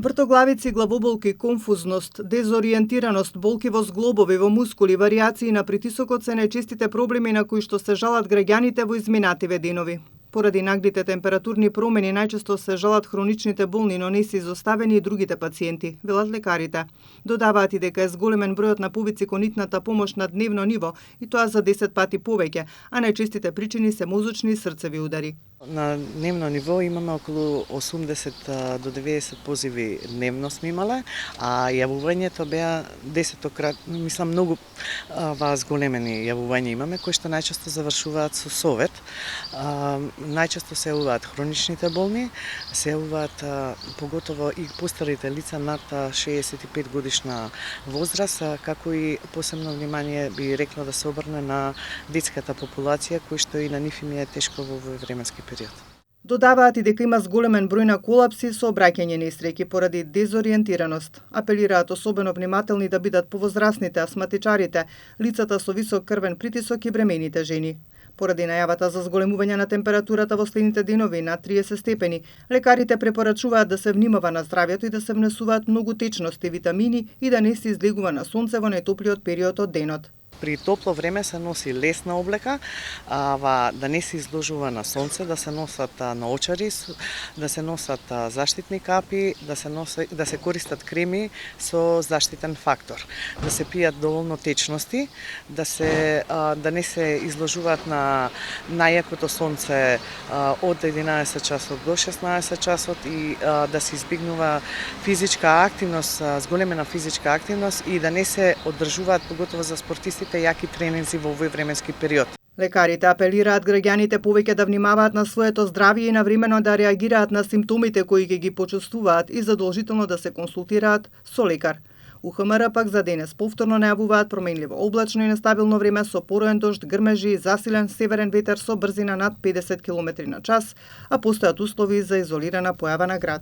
Вртоглавици, главоболки, конфузност, дезориентираност, болки во зглобови, во мускули, варијации на притисокот се најчестите проблеми на кои што се жалат граѓаните во изминативе денови. Поради наглите температурни промени најчесто се жалат хроничните болни, но не се изоставени и другите пациенти, велат лекарите. Додаваат и дека е зголемен бројот на повици кон итната помош на дневно ниво, и тоа за 10 пати повеќе, а најчестите причини се мозочни и срцеви удари. На дневно ниво имаме околу 80 до 90 позиви дневно сме имале, а јавувањето беа 10-крат, мислам многу зголемени јавувања имаме, кои што најчесто завршуваат со совет. Најчесто се јавуваат хроничните болни, се јавуваат поготово и постарите лица над 65 годишна возраст, како и посебно внимание би рекла да се обрне на детската популација, кој што и на нив им е тешко во овој временски период. Додаваат и дека има зголемен број на колапси со обраќање несреќи поради дезориентираност. Апелираат особено внимателни да бидат повозрасните, астматичарите, лицата со висок крвен притисок и бремените жени. Поради најавата за зголемување на температурата во следните денови над 30 степени, лекарите препорачуваат да се внимава на здравјето и да се внесуваат многу течности, витамини и да не се излегува на сонце во најтоплиот период од денот. При топло време се носи лесна облека, да не се изложува на сонце, да се носат наочари, да се носат заштитни капи, да се користат креми со заштитен фактор, да се пијат доволно течности, да не се изложуваат на најакото сонце од 11 часот до 16 часот и да се избегнува физичка активност, зголемена физичка активност и да не се одржуваат, поготово за спортистите, јаки тренинзи во овој временски период. Лекарите апелираат граѓаните повеќе да внимаваат на своето здравје и навремено да реагираат на симптомите кои ги почувствуваат и задолжително да се консултираат со лекар. УХМР пак за денес повторно најавуваат променливо облачно и нестабилно време со пороен дожд, грмежи и засилен северен ветер со брзина над 50 км на час, а постојат услови за изолирана појава на град.